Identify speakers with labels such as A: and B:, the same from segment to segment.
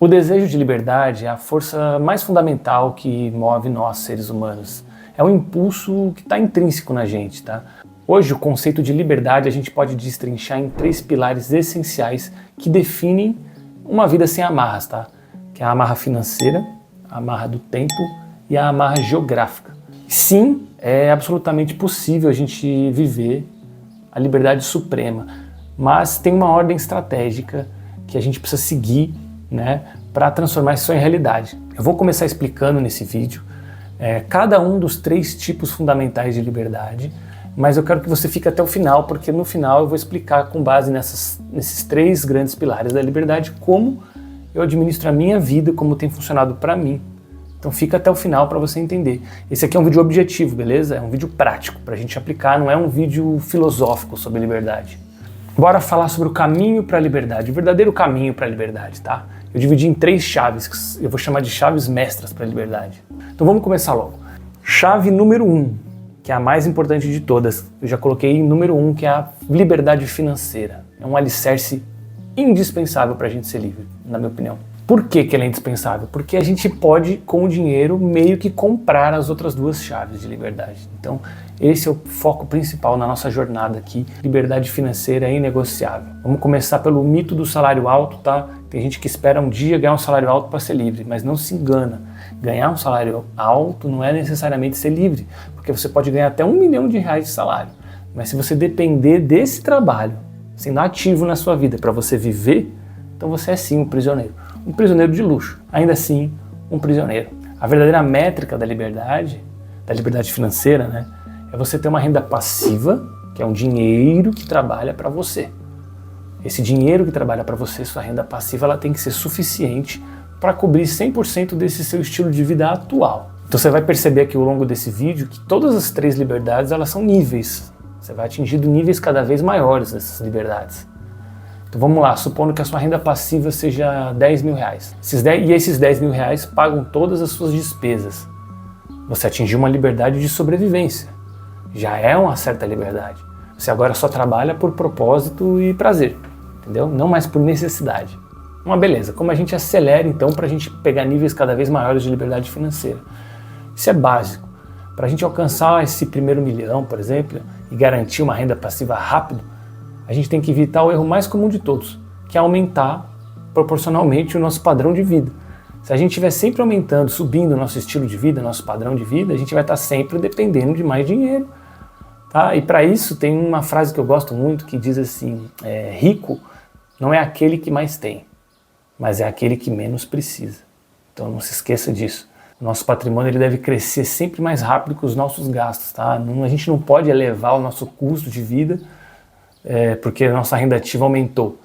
A: O desejo de liberdade é a força mais fundamental que move nós, seres humanos. É um impulso que está intrínseco na gente, tá? Hoje, o conceito de liberdade a gente pode destrinchar em 3 pilares essenciais que definem uma vida sem amarras, tá? Que é a amarra financeira, a amarra do tempo e a amarra geográfica. Sim, é absolutamente possível a gente viver a liberdade suprema, mas tem uma ordem estratégica que a gente precisa seguir, né, para transformar isso em realidade. Eu vou começar explicando nesse vídeo cada um dos 3 tipos fundamentais de liberdade, mas eu quero que você fique até o final, porque no final eu vou explicar com base nesses 3 grandes pilares da liberdade como eu administro a minha vida, como tem funcionado para mim. Então fica até o final para você entender. Esse aqui é um vídeo objetivo, beleza? É um vídeo prático para a gente aplicar, não é um vídeo filosófico sobre liberdade. Bora falar sobre o caminho para a liberdade, o verdadeiro caminho para a liberdade, tá? Eu dividi em 3 chaves, que eu vou chamar de chaves mestras para a liberdade. Então vamos começar logo. Chave número 1, que é a mais importante de todas. Eu já coloquei em número 1, que é a liberdade financeira. É um alicerce indispensável para a gente ser livre, na minha opinião. Por que ela é indispensável? Porque a gente pode, com o dinheiro, meio que comprar as outras 2 chaves de liberdade. Então, esse é o foco principal na nossa jornada aqui. Liberdade financeira é inegociável. Vamos começar pelo mito do salário alto, tá? Tem gente que espera um dia ganhar um salário alto para ser livre, mas não se engana. Ganhar um salário alto não é necessariamente ser livre, porque você pode ganhar até R$1 milhão de salário. Mas se você depender desse trabalho, sendo ativo na sua vida para você viver, então você é sim um prisioneiro. Um prisioneiro de luxo, ainda assim um prisioneiro. A verdadeira métrica da liberdade financeira, né, é você ter uma renda passiva, que é um dinheiro que trabalha para você. Esse dinheiro que trabalha para você, sua renda passiva, ela tem que ser suficiente para cobrir 100% desse seu estilo de vida atual. Então você vai perceber aqui ao longo desse vídeo que todas as 3 liberdades, elas são níveis. Você vai atingindo níveis cada vez maiores dessas liberdades. Então vamos lá, supondo que a sua renda passiva seja R$10 mil. E esses R$10 mil pagam todas as suas despesas. Você atingiu uma liberdade de sobrevivência. Já é uma certa liberdade. Você agora só trabalha por propósito e prazer, entendeu? Não mais por necessidade. Uma beleza. Como a gente acelera então para a gente pegar níveis cada vez maiores de liberdade financeira? Isso é básico. Para a gente alcançar esse primeiro milhão, por exemplo, e garantir uma renda passiva rápido, a gente tem que evitar o erro mais comum de todos, que é aumentar proporcionalmente o nosso padrão de vida. Se a gente estiver sempre aumentando, subindo o nosso estilo de vida, nosso padrão de vida, a gente vai estar sempre dependendo de mais dinheiro. Tá? E para isso tem uma frase que eu gosto muito que diz assim, rico não é aquele que mais tem, mas é aquele que menos precisa. Então não se esqueça disso. O nosso patrimônio ele deve crescer sempre mais rápido que os nossos gastos. Tá? A gente não pode elevar o nosso custo de vida porque a nossa renda ativa aumentou.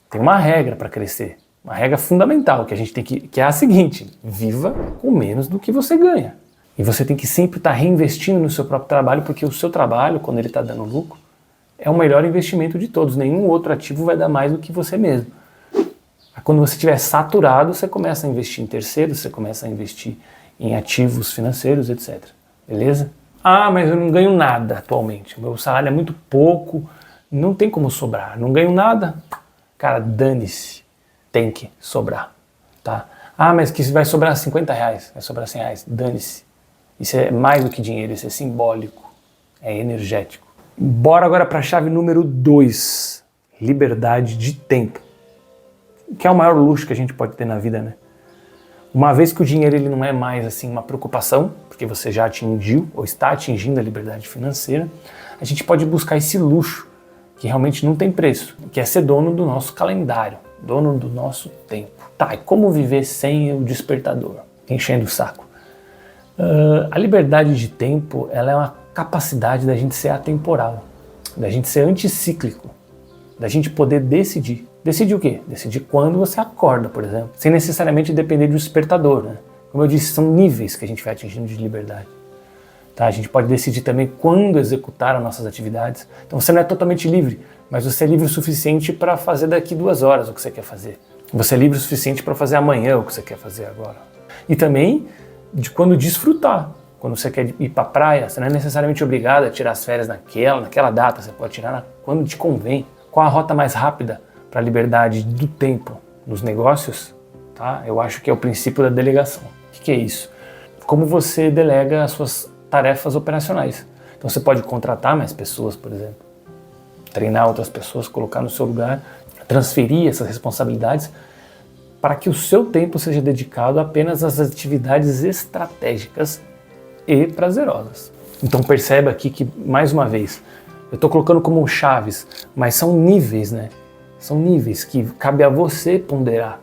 A: Tem uma regra para crescer, uma regra fundamental que a gente tem que é a seguinte: viva com menos do que você ganha. E você tem que sempre estar reinvestindo no seu próprio trabalho, porque o seu trabalho, quando ele está dando lucro, é o melhor investimento de todos. Nenhum outro ativo vai dar mais do que você mesmo. Quando você estiver saturado, você começa a investir em terceiros, você começa a investir em ativos financeiros, etc. Beleza? Ah, mas eu não ganho nada atualmente. O meu salário é muito pouco. Não tem como sobrar, não ganho nada. Cara, dane-se, tem que sobrar, tá? Ah, mas que vai sobrar R$50, vai sobrar R$100, dane-se. Isso é mais do que dinheiro, isso é simbólico, é energético. Bora agora para a chave número 2, liberdade de tempo. Que é o maior luxo que a gente pode ter na vida, né? Uma vez que o dinheiro ele não é mais assim uma preocupação, porque você já atingiu ou está atingindo a liberdade financeira, a gente pode buscar esse luxo que realmente não tem preço, que é ser dono do nosso calendário, dono do nosso tempo. Tá, e como viver sem o despertador? Enchendo o saco. A liberdade de tempo, ela é uma capacidade da gente ser atemporal, da gente ser anticíclico, da gente poder decidir. Decidir o quê? Decidir quando você acorda, por exemplo, sem necessariamente depender do despertador, né? Como eu disse, são níveis que a gente vai atingindo de liberdade. Tá? A gente pode decidir também quando executar as nossas atividades. Então você não é totalmente livre, mas você é livre o suficiente para fazer daqui 2 horas o que você quer fazer. Você é livre o suficiente para fazer amanhã o que você quer fazer agora. E também de quando desfrutar. Quando você quer ir para a praia, você não é necessariamente obrigado a tirar as férias naquela data, você pode tirar quando te convém. Qual a rota mais rápida para a liberdade do tempo nos negócios? tá? Eu acho que é o princípio da delegação. O que é isso? Como você delega as suas tarefas operacionais. Então você pode contratar mais pessoas, por exemplo, treinar outras pessoas, colocar no seu lugar, transferir essas responsabilidades para que o seu tempo seja dedicado apenas às atividades estratégicas e prazerosas. Então perceba aqui que, mais uma vez, eu estou colocando como chaves, mas são níveis, né? São níveis que cabe a você ponderar.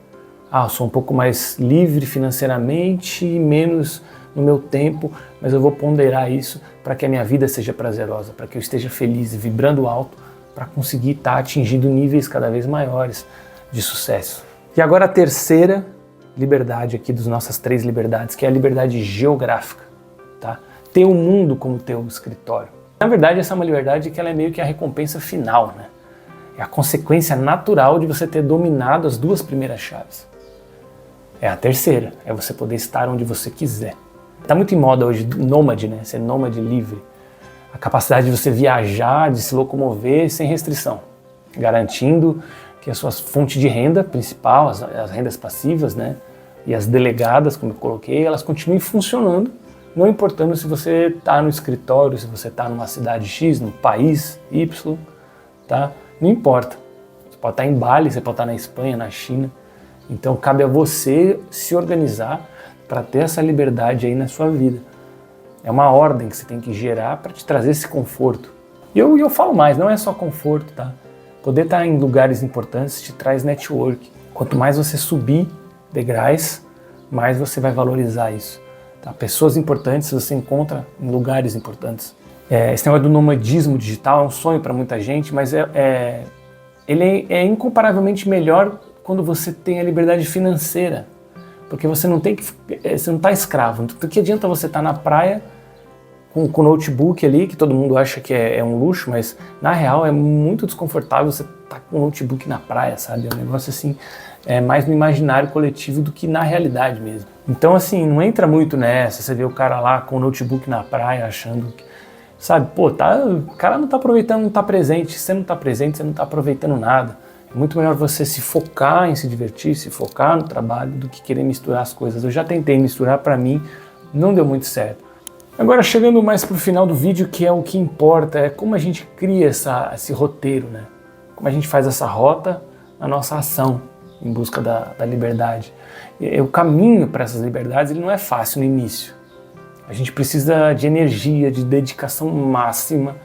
A: Eu sou um pouco mais livre financeiramente, menos no meu tempo, mas eu vou ponderar isso para que a minha vida seja prazerosa, para que eu esteja feliz e vibrando alto, para conseguir estar atingindo níveis cada vez maiores de sucesso. E agora a terceira liberdade aqui das nossas 3 liberdades, que é a liberdade geográfica, tá? Ter o mundo como teu escritório. Na verdade, essa é uma liberdade que ela é meio que a recompensa final, né? É a consequência natural de você ter dominado as 2 primeiras chaves. É a terceira, é você poder estar onde você quiser. Tá muito em moda hoje nômade, né? Ser nômade livre. A capacidade de você viajar, de se locomover sem restrição, garantindo que a sua fonte de renda principal, as rendas passivas, né, e as delegadas, como eu coloquei, elas continuem funcionando, não importando se você está no escritório, se você está numa cidade X, no país Y, tá? Não importa. Você pode estar em Bali, você pode estar na Espanha, na China. Então cabe a você se organizar para ter essa liberdade aí na sua vida. É uma ordem que você tem que gerar para te trazer esse conforto. E eu falo mais, não é só conforto, tá? Poder estar em lugares importantes te traz network. Quanto mais você subir degraus, mais você vai valorizar isso. Tá? Pessoas importantes você encontra em lugares importantes. Esse negócio do nomadismo digital é um sonho para muita gente, mas ele é incomparavelmente melhor quando você tem a liberdade financeira. Porque você não está escravo. Então, que adianta você estar na praia com o notebook ali, que todo mundo acha que é um luxo, mas na real é muito desconfortável você estar com o notebook na praia, sabe? É um negócio assim, mais no imaginário coletivo do que na realidade mesmo. Então assim, não entra muito nessa, você vê o cara lá com o notebook na praia achando que, sabe, o cara não está aproveitando, não está presente. Se você não está presente, você não está aproveitando nada. É muito melhor você se focar em se divertir, se focar no trabalho, do que querer misturar as coisas. Eu já tentei misturar, para mim não deu muito certo. Agora, chegando mais para o final do vídeo, que é o que importa, é como a gente cria esse roteiro, né? Como a gente faz essa rota na nossa ação em busca da liberdade. O caminho para essas liberdades ele não é fácil no início. A gente precisa de energia, de dedicação máxima,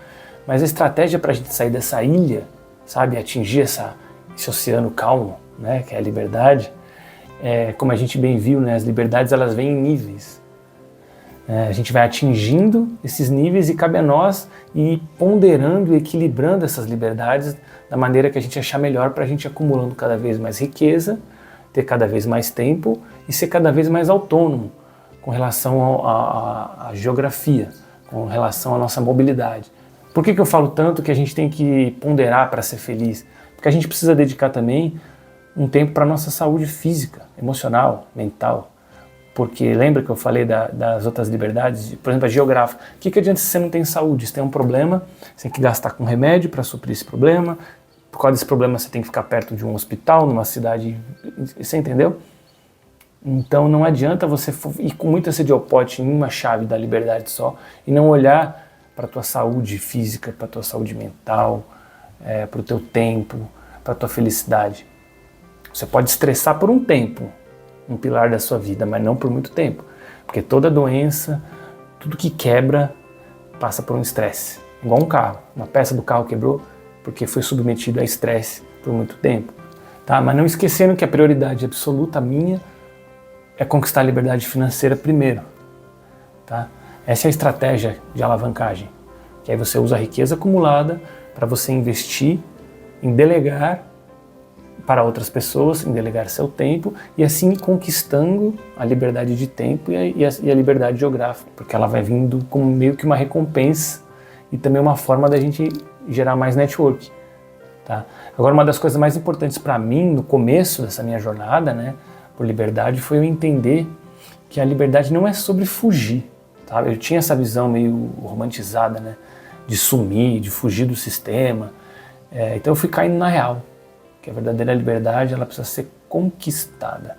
A: mas a estratégia para a gente sair dessa ilha, sabe, atingir esse oceano calmo, né, que é a liberdade, como a gente bem viu, né, as liberdades elas vêm em níveis. A gente vai atingindo esses níveis e cabe a nós ir ponderando e equilibrando essas liberdades da maneira que a gente achar melhor para a gente ir acumulando cada vez mais riqueza, ter cada vez mais tempo e ser cada vez mais autônomo com relação à geografia, com relação à nossa mobilidade. Por que eu falo tanto que a gente tem que ponderar para ser feliz? Porque a gente precisa dedicar também um tempo para a nossa saúde física, emocional, mental. Porque lembra que eu falei das outras liberdades, por exemplo, a geográfica. O que adianta se você não tem saúde? Se tem um problema, você tem que gastar com remédio para suprir esse problema. Por causa desse problema, você tem que ficar perto de um hospital, numa cidade. Você entendeu? Então não adianta você ir com muita sede ao pote em uma chave da liberdade só e não olhar para a tua saúde física, para a tua saúde mental, para o teu tempo, para a tua felicidade. Você pode estressar por um tempo, um pilar da sua vida, mas não por muito tempo, porque toda doença, tudo que quebra, passa por um estresse, igual um carro, uma peça do carro quebrou porque foi submetido a estresse por muito tempo, tá? Mas não esquecendo que a prioridade absoluta minha é conquistar a liberdade financeira primeiro, tá? Essa é a estratégia de alavancagem, que aí você usa a riqueza acumulada para você investir em delegar para outras pessoas, em delegar seu tempo e assim conquistando a liberdade de tempo e a liberdade geográfica, porque ela vai vindo como meio que uma recompensa e também uma forma da gente gerar mais network, tá? Agora, uma das coisas mais importantes para mim no começo dessa minha jornada, né, por liberdade, foi eu entender que a liberdade não é sobre fugir, tá? Eu tinha essa visão meio romantizada, né, de sumir, de fugir do sistema, então eu fui caindo na real. Que a verdadeira liberdade ela precisa ser conquistada.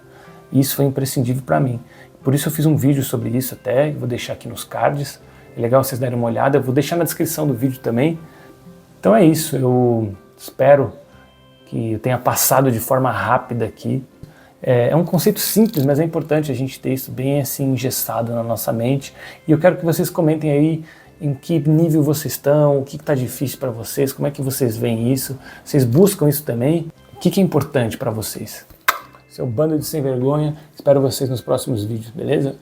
A: E isso foi imprescindível para mim. Por isso eu fiz um vídeo sobre isso até, vou deixar aqui nos cards. É legal vocês darem uma olhada, eu vou deixar na descrição do vídeo também. Então é isso, eu espero que eu tenha passado de forma rápida aqui. É um conceito simples, mas é importante a gente ter isso bem assim engessado na nossa mente. E eu quero que vocês comentem aí em que nível vocês estão, o que está difícil para vocês, como é que vocês veem isso, vocês buscam isso também, o que é importante para vocês. Seu bando de sem vergonha, espero vocês nos próximos vídeos, beleza?